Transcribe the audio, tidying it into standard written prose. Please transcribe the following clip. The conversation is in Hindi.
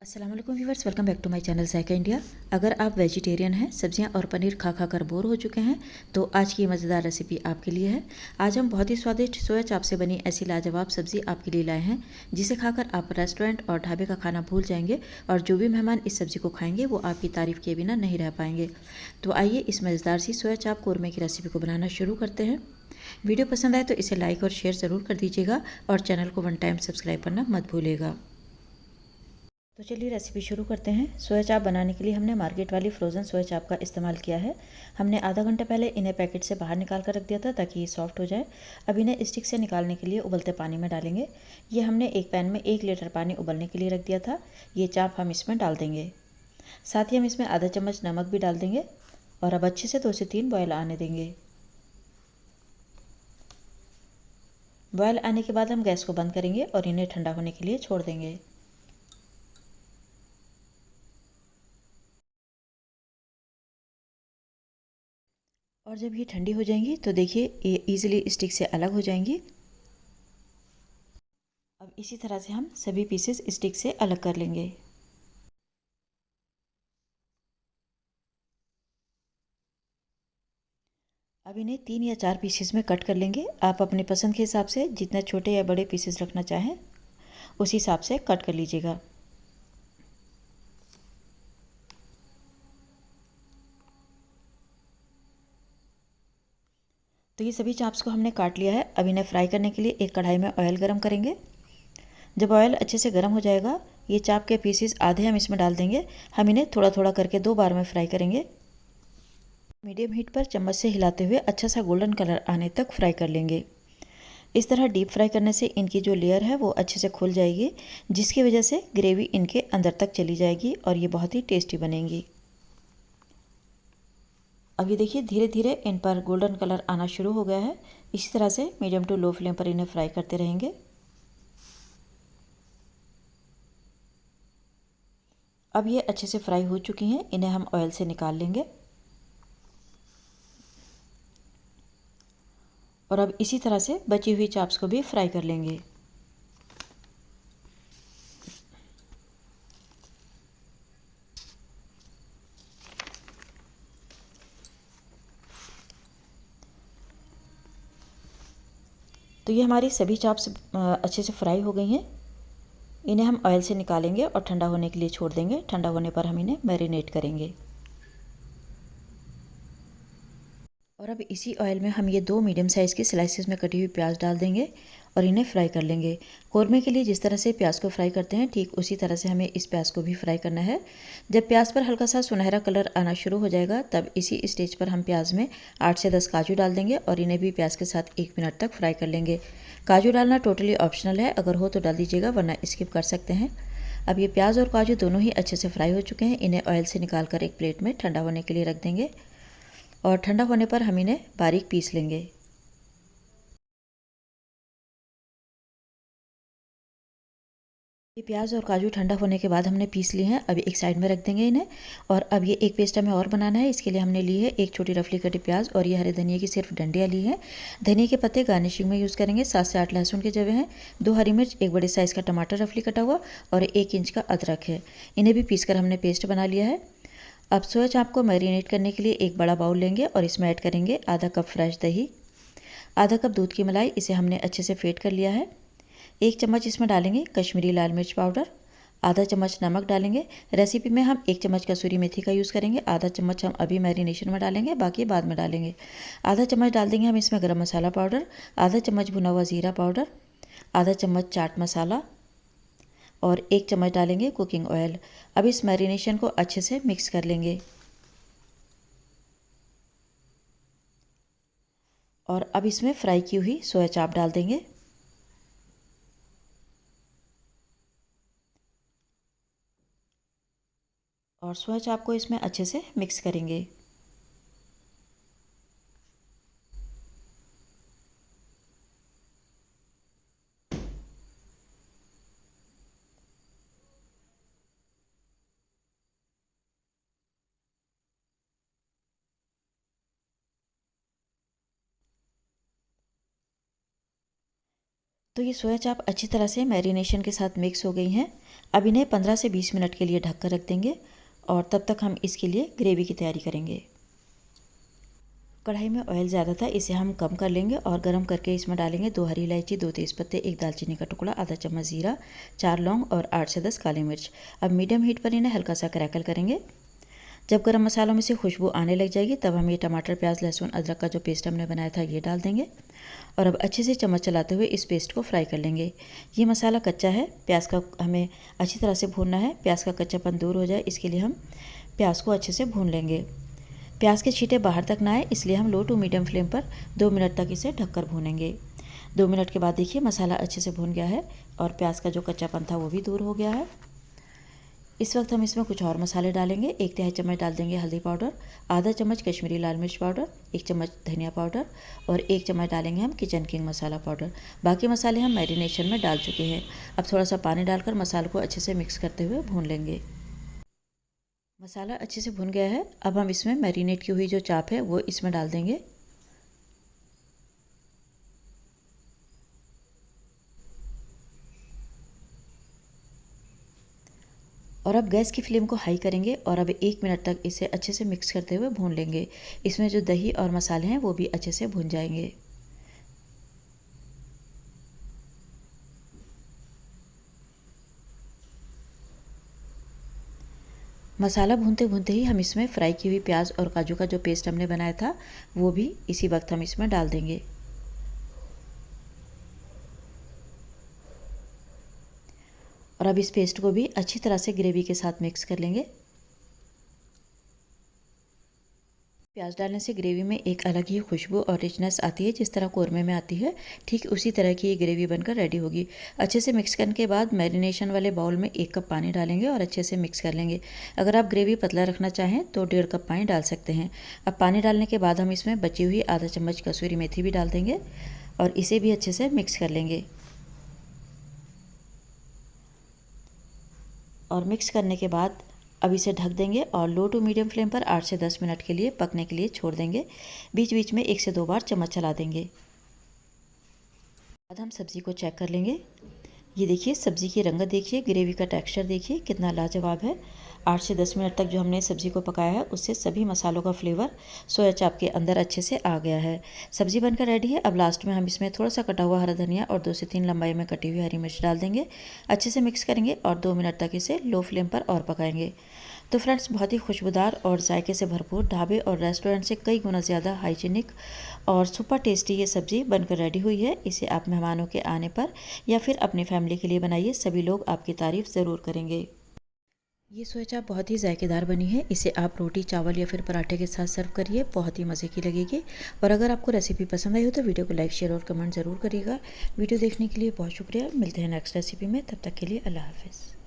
अस्सलाम वालेकुम viewers, welcome back to my channel Zaika India. अगर आप वेजिटेरियन हैं, सब्जियां और पनीर खा खा कर बोर हो चुके हैं तो आज की मज़ेदार रेसिपी आपके लिए है। आज हम बहुत ही स्वादिष्ट सोया चाप से बनी ऐसी लाजवाब सब्ज़ी आपके लिए लाए हैं जिसे खाकर आप रेस्टोरेंट और ढाबे का खाना भूल जाएंगे और जो भी मेहमान इस सब्ज़ी को खाएंगे वो आपकी तारीफ़ किए बिना नहीं रह पाएंगे। तो आइए इस मज़ेदार सी सोया चाप कौरमे की रेसिपी को बनाना शुरू करते हैं। वीडियो पसंद आए तो इसे लाइक और शेयर ज़रूर कर दीजिएगा और चैनल को 1 टाइम सब्सक्राइब करना मत भूलिएगा। तो चलिए रेसिपी शुरू करते हैं। सोया चाप बनाने के लिए हमने मार्केट वाली फ्रोज़न सोया चाप का इस्तेमाल किया है। हमने आधा घंटा पहले इन्हें पैकेट से बाहर निकाल कर रख दिया था ताकि ये सॉफ्ट हो जाए। अब इन्हें स्टिक से निकालने के लिए उबलते पानी में डालेंगे। ये हमने एक पैन में 1 लीटर पानी उबलने के लिए रख दिया था। ये चाप हम इसमें डाल देंगे। साथ ही हम इसमें आधा चम्मच नमक भी डाल देंगे और अब अच्छे से 2 से 3 बॉयल आने देंगे। बॉयल आने के बाद हम गैस को बंद करेंगे और इन्हें ठंडा होने के लिए छोड़ देंगे। और जब ये ठंडी हो जाएंगी तो देखिए ये ईज़िली स्टिक से अलग हो जाएंगी। अब इसी तरह से हम सभी पीसेस स्टिक से अलग कर लेंगे। अब इन्हें 3 या 4 पीसेस में कट कर लेंगे। आप अपने पसंद के हिसाब से जितना छोटे या बड़े पीसेस रखना चाहें उस हिसाब से कट कर लीजिएगा। तो ये सभी चाप्स को हमने काट लिया है। अब इन्हें फ्राई करने के लिए एक कढ़ाई में ऑयल गरम करेंगे। जब ऑयल अच्छे से गर्म हो जाएगा ये चाप के पीसेस आधे हम इसमें डाल देंगे। हम इन्हें थोड़ा थोड़ा करके 2 बार में फ्राई करेंगे। मीडियम हीट पर चम्मच से हिलाते हुए अच्छा सा गोल्डन कलर आने तक फ्राई कर लेंगे। इस तरह डीप फ्राई करने से इनकी जो लेयर है वो अच्छे से खुल जाएगी, जिसकी वजह से ग्रेवी इनके अंदर तक चली जाएगी और ये बहुत ही टेस्टी बनेंगी। अब ये देखिए धीरे धीरे इन पर गोल्डन कलर आना शुरू हो गया है। इसी तरह से मीडियम टू लो फ्लेम पर इन्हें फ्राई करते रहेंगे। अब ये अच्छे से फ्राई हो चुकी हैं, इन्हें हम ऑयल से निकाल लेंगे। और अब इसी तरह से बची हुई चाप्स को भी फ्राई कर लेंगे। तो ये हमारी सभी चाप्स अच्छे से फ्राई हो गई हैं। इन्हें हम ऑयल से निकालेंगे और ठंडा होने के लिए छोड़ देंगे। ठंडा होने पर हम इन्हें मैरिनेट करेंगे। और अब इसी ऑयल में हम ये 2 मीडियम साइज़ की स्लाइसेस में कटी हुई प्याज डाल देंगे और इन्हें फ्राई कर लेंगे। कौरमे के लिए जिस तरह से प्याज को फ्राई करते हैं ठीक उसी तरह से हमें इस प्याज को भी फ्राई करना है। जब प्याज पर हल्का सा सुनहरा कलर आना शुरू हो जाएगा तब इसी स्टेज पर हम प्याज में 8 से 10 काजू डाल देंगे और इन्हें भी प्याज के साथ 1 मिनट तक फ्राई कर लेंगे। काजू डालना टोटली ऑप्शनल है, अगर हो तो डाल दीजिएगा वरना स्किप कर सकते हैं। अब ये प्याज और काजू दोनों ही अच्छे से फ्राई हो चुके हैं। इन्हें ऑयल से निकाल कर एक प्लेट में ठंडा होने के लिए रख देंगे और ठंडा होने पर हम इन्हें बारीक पीस लेंगे। ये प्याज और काजू ठंडा होने के बाद हमने पीस लिए हैं। अभी एक साइड में रख देंगे इन्हें। और अब ये एक पेस्ट हमें और बनाना है। इसके लिए हमने ली है एक छोटी रफली कटी प्याज और ये हरे धनिया की सिर्फ डंडियाँ ली हैं। धनिया के पत्ते गार्निशिंग में यूज़ करेंगे। 7 से 8 लहसुन के जवे हैं, 2 हरी मिर्च, एक बड़े साइज़ का टमाटर रफली कटा हुआ और 1 इंच का अदरक है। इन्हें भी पीस कर हमने पेस्ट बना लिया है। अब सोया चाप को मैरिनेट करने के लिए एक बड़ा बाउल लेंगे और इसमें ऐड करेंगे आधा कप फ्रेश दही, आधा कप दूध की मलाई, इसे हमने अच्छे से फेंट कर लिया है। 1 चम्मच इसमें डालेंगे कश्मीरी लाल मिर्च पाउडर, आधा चम्मच नमक डालेंगे। रेसिपी में हम 1 चम्मच कसूरी मेथी का यूज़ करेंगे। आधा चम्मच हम अभी मैरिनेशन में डालेंगे, बाकी बाद में डालेंगे। आधा चम्मच डाल देंगे हम इसमें गरम मसाला पाउडर, आधा चम्मच भुना हुआ ज़ीरा पाउडर, आधा चम्मच चाट मसाला और 1 चम्मच डालेंगे कुकिंग ऑयल। अब इस मैरिनेशन को अच्छे से मिक्स कर लेंगे। और अब इसमें फ्राई की हुई सोया चाप डाल देंगे। और सोया चाप को इसमें अच्छे से मिक्स करेंगे। तो ये सोया चाप अच्छी तरह से मैरिनेशन के साथ मिक्स हो गई हैं। अब इन्हें 15 से 20 मिनट के लिए ढक कर रख देंगे और तब तक हम इसके लिए ग्रेवी की तैयारी करेंगे। कढ़ाई में ऑयल ज़्यादा था, इसे हम कम कर लेंगे और गरम करके इसमें डालेंगे 2 हरी इलायची, 2 तेज़पत्ते, 1 दालचीनी का टुकड़ा, आधा चम्मच ज़ीरा, 4 लौंग और 8 से 10 काली मिर्च। अब मीडियम हीट पर इन्हें हल्का सा क्रैकल करेंगे। जब गरम मसालों में से खुशबू आने लग जाएगी तब हम ये टमाटर, प्याज, लहसुन, अदरक का जो पेस्ट हमने बनाया था ये डाल देंगे और अब अच्छे से चम्मच चलाते हुए इस पेस्ट को फ्राई कर लेंगे। ये मसाला कच्चा है, प्याज का हमें अच्छी तरह से भूनना है। प्याज का कच्चापन दूर हो जाए इसके लिए हम प्याज को अच्छे से भून लेंगे। प्याज के छींटे बाहर तक ना आए इसलिए हम लो टू मीडियम फ्लेम पर 2 मिनट तक इसे ढककर भूनेंगे। 2 मिनट के बाद देखिए मसाला अच्छे से भून गया है और प्याज का जो कच्चापन था वो भी दूर हो गया है। इस वक्त हम इसमें कुछ और मसाले डालेंगे। 1 तिहाई चम्मच डाल देंगे हल्दी पाउडर, आधा चम्मच कश्मीरी लाल मिर्च पाउडर, 1 चम्मच धनिया पाउडर और 1 चम्मच डालेंगे हम किचन किंग मसाला पाउडर। बाकी मसाले हम मैरिनेशन में डाल चुके हैं। अब थोड़ा सा पानी डालकर मसालों को अच्छे से मिक्स करते हुए भून लेंगे। मसाला अच्छे से भुन गया है। अब हम इसमें मैरिनेट की हुई जो चाप है वो इसमें डाल देंगे। और अब गैस की फ्लेम को हाई करेंगे और अब 1 मिनट तक इसे अच्छे से मिक्स करते हुए भून लेंगे। इसमें जो दही और मसाले हैं वो भी अच्छे से भुन जाएंगे। मसाला भूनते भूनते ही हम इसमें फ्राई की हुई प्याज और काजू का जो पेस्ट हमने बनाया था वो भी इसी वक्त हम इसमें डाल देंगे। और अब इस पेस्ट को भी अच्छी तरह से ग्रेवी के साथ मिक्स कर लेंगे। प्याज डालने से ग्रेवी में एक अलग ही खुशबू और रिचनेस आती है, जिस तरह कौरमे में आती है ठीक उसी तरह की ये ग्रेवी बनकर रेडी होगी। अच्छे से मिक्स करने के बाद मैरिनेशन वाले बाउल में 1 कप पानी डालेंगे और अच्छे से मिक्स कर लेंगे। अगर आप ग्रेवी पतला रखना चाहें तो 1.5 कप पानी डाल सकते हैं। अब पानी डालने के बाद हम इसमें बची हुई आधा चम्मच कसूरी मेथी भी डाल देंगे और इसे भी अच्छे से मिक्स कर लेंगे। और मिक्स करने के बाद अब इसे ढक देंगे और लो टू मीडियम फ्लेम पर 8 से 10 मिनट के लिए पकने के लिए छोड़ देंगे। बीच बीच में 1 से 2 बार चम्मच चला देंगे। बाद हम सब्ज़ी को चेक कर लेंगे। ये देखिए सब्ज़ी की रंगत देखिए, ग्रेवी का टेक्सचर देखिए कितना लाजवाब है। 8 से 10 मिनट तक जो हमने सब्ज़ी को पकाया है उससे सभी मसालों का फ्लेवर सोया चाप के अंदर अच्छे से आ गया है। सब्ज़ी बनकर रेडी है। अब लास्ट में हम इसमें थोड़ा सा कटा हुआ हरा धनिया और 2 से 3 लंबाई में कटी हुई हरी मिर्च डाल देंगे। अच्छे से मिक्स करेंगे और 2 मिनट तक इसे लो फ्लेम पर और पकाएंगे। तो फ्रेंड्स, बहुत ही खुशबूदार और जायके से भरपूर ढाबे और रेस्टोरेंट से कई गुना ज़्यादा हाइजीनिक और सुपर टेस्टी ये सब्ज़ी बनकर रेडी हुई है। इसे आप मेहमानों के आने पर या फिर अपनी फैमिली के लिए बनाइए, सभी लोग आपकी तारीफ़ ज़रूर करेंगे। ये सोया चाप बहुत ही जायकेदार बनी है। इसे आप रोटी, चावल या फिर पराठे के साथ सर्व करिए, बहुत ही मज़े की लगेगी। और अगर आपको रेसिपी पसंद आई हो तो वीडियो को लाइक, शेयर और कमेंट ज़रूर करिएगा। वीडियो देखने के लिए बहुत शुक्रिया। मिलते हैं नेक्स्ट रेसिपी में, तब तक के लिए अल्लाह हाफ़िज़।